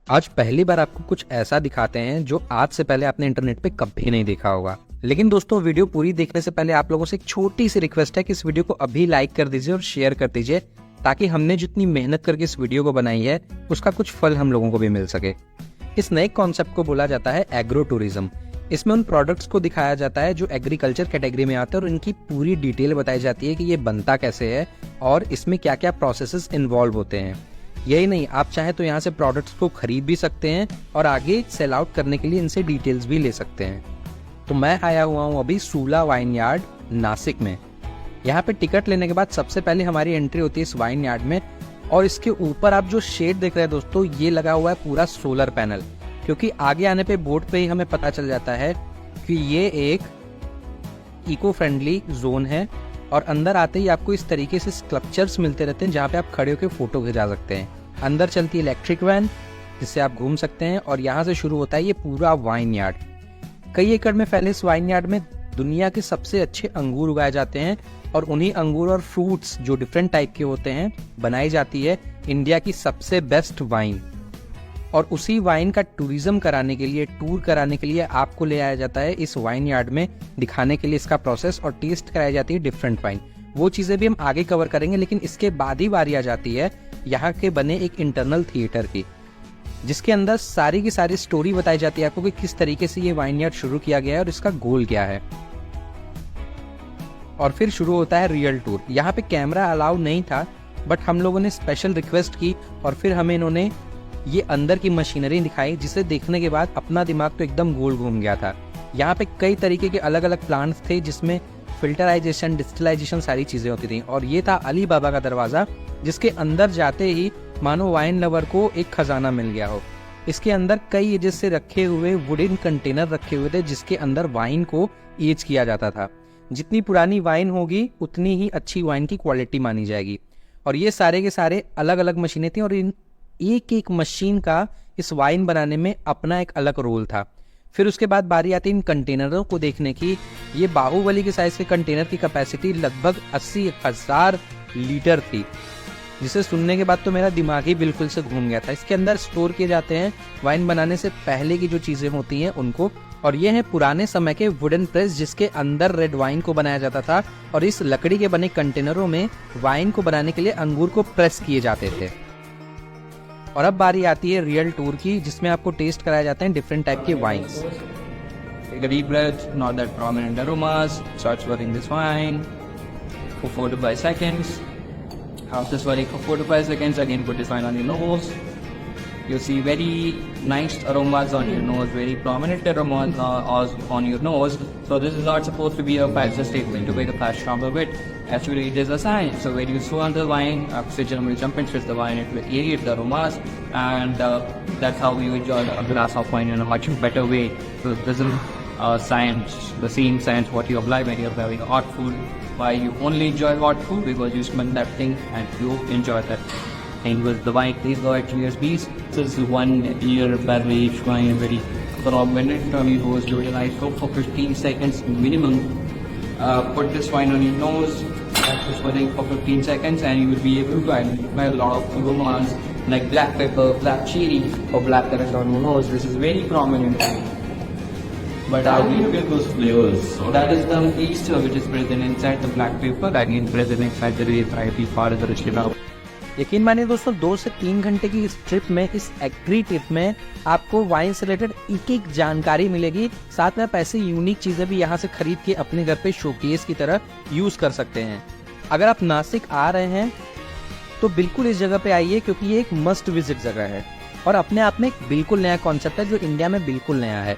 आज पहली बार आपको कुछ ऐसा दिखाते हैं जो आज से पहले आपने इंटरनेट पे कभी नहीं देखा होगा। लेकिन दोस्तों, वीडियो पूरी देखने से पहले आप लोगों से एक छोटी सी रिक्वेस्ट है कि इस वीडियो को अभी लाइक कर दीजिए और शेयर कर दीजिए, ताकि हमने जितनी मेहनत करके इस वीडियो को बनाई है उसका कुछ फल हम लोगों को भी मिल सके। इस नए कॉन्सेप्ट को बोला जाता है एग्रो टूरिज्म। इसमें उन प्रोडक्ट्स को दिखाया जाता है जो एग्रीकल्चर कैटेगरी में आते हैं और इनकी पूरी डिटेल बताई जाती है कि ये बनता कैसे है और इसमें क्या क्या प्रोसेसेस इन्वॉल्व होते हैं। यही नहीं, आप चाहे तो यहाँ से प्रोडक्ट्स को खरीद भी सकते हैं और आगे सेल आउट करने के लिए इनसे डिटेल्स भी ले सकते हैं। तो मैं आया हुआ हूँ अभी सूला वाइन यार्ड नासिक में। यहाँ पे टिकट लेने के बाद सबसे पहले हमारी एंट्री होती है इस वाइन यार्ड में, और इसके ऊपर आप जो शेड देख रहे हैं दोस्तों, ये लगा हुआ है पूरा सोलर पैनल। क्योंकि आगे आने पे बोर्ड पे ही हमें पता चल जाता है कि ये एक इको फ्रेंडली जोन है, और अंदर आते ही आपको इस तरीके से स्कल्पचर्स मिलते रहते हैं जहाँ पे आप खड़े होकर फोटो खिंचा सकते हैं। अंदर चलती है इलेक्ट्रिक वैन जिससे आप घूम सकते हैं, और यहाँ से शुरू होता है ये पूरा वाइन यार्ड। कई एकड़ में फैले इस वाइन यार्ड में दुनिया के सबसे अच्छे अंगूर उगाए जाते हैं, और उन्हीं अंगूर और फ्रूट्स जो डिफरेंट टाइप के होते हैं बनाई जाती है इंडिया की सबसे बेस्ट वाइन। और उसी वाइन का टूरिज्म कराने के लिए, टूर कराने के लिए आपको ले आया जाता है इस वाइन यार्ड में, दिखाने के लिए इसका प्रोसेस, और टेस्ट कराई जाती है डिफरेंट वाइन। वो चीजें भी हम आगे कवर करेंगे, लेकिन इसके बाद ही बारी आ जाती है यहाँ के बने एक इंटरनल थिएटर की, जिसके अंदर सारी की सारी स्टोरी बताई जाती है आपको कि किस तरीके से ये वाइन यार्ड शुरू किया गया है और इसका गोल क्या है। और फिर शुरू होता है रियल टूर। यहाँ पे कैमरा अलाउ नहीं था, बट हम लोगों ने स्पेशल रिक्वेस्ट की और फिर हमें इन्होंने ये अंदर की मशीनरी दिखाई, जिसे देखने के बाद अपना दिमाग तो एकदम गोल घूम गया था। यहाँ पे कई तरीके के अलग अलग प्लांट्स थे जिसमें फिल्टराइजेशन, डिस्टिलाइजेशन सारी चीजें होती थी। और ये था अली बाबा का दरवाजा, जिसके अंदर जाते ही मानो वाइन लवर को एक खजाना मिल गया हो। इसके अंदर कई एजेस से रखे हुए वुडन कंटेनर रखे हुए थे जिसके अंदर वाइन को एज किया जाता था। जितनी पुरानी वाइन होगी उतनी ही अच्छी वाइन की क्वालिटी मानी जाएगी। और ये सारे के सारे अलग अलग मशीनें थी, और इन एक एक मशीन का इस वाइन बनाने में अपना एक अलग रोल था। फिर उसके बाद बारी आती इन कंटेनरों को देखने की। ये बाहुबली के साइज के कंटेनर की कैपेसिटी लगभग 80,000 लीटर थी, जिसे सुनने के बाद तो मेरा दिमाग ही बिल्कुल से घूम गया था। इसके अंदर स्टोर किए जाते हैं वाइन बनाने से पहले की जो चीजें होती हैं उनको। और ये है पुराने समय के वुडन प्रेस, जिसके अंदर रेड वाइन को बनाया जाता था, और इस लकड़ी के बने कंटेनरों में वाइन को बनाने के लिए अंगूर को प्रेस किए जाते थे। और अब बारी आती है रियल टूर की, जिसमें आपको टेस्ट कराए जाते हैं डिफरेंट टाइप के wines. Take a deep breath, not that prominent aromas. Start swirling this wine for 4 to 5 seconds. After swirling for 4 to 5 seconds, again put this wine on your nose. You'll see very nice aromas on your nose, very prominent aromas on your nose. So this is not supposed to be a passive statement to make a flash from a bit. Actually, it is a sign. So when you swirl the wine, oxygen will jump into the wine, it will aerate the aromas, and that's how you enjoy a glass of wine in a much better way. So this is science, the same science what you apply when you're having hot food. Why you only enjoy hot food? Because you smell that thing and you enjoy that thing with the wine. Please go ahead to your bees. This is 1 year barrel aged wine, very prominent on your nose. Do it like so for 15 seconds minimum. Put this wine on your nose, practice swirling for 15 seconds, and you will be able to smell a lot of aromas like black pepper, black chili, or black currant on your nose. This is very prominent. But How do you get those flavors? that is the ester which is present inside the black pepper, that is present inside the variety part of the rishima. यकीन मानिए दोस्तों, 2 से 3 घंटे की इस trip में, इस agree trip में आपको वाइन से रिलेटेड एक एक जानकारी मिलेगी। साथ में आप ऐसी यूनिक चीजें भी यहाँ से खरीद के अपने घर पे शोकेस की तरह यूज कर सकते हैं। अगर आप नासिक आ रहे हैं तो बिल्कुल इस जगह पे आइए, क्योंकि ये एक मस्ट विजिट जगह है और अपने आप में एक बिल्कुल नया कॉन्सेप्ट है जो इंडिया में बिल्कुल नया है।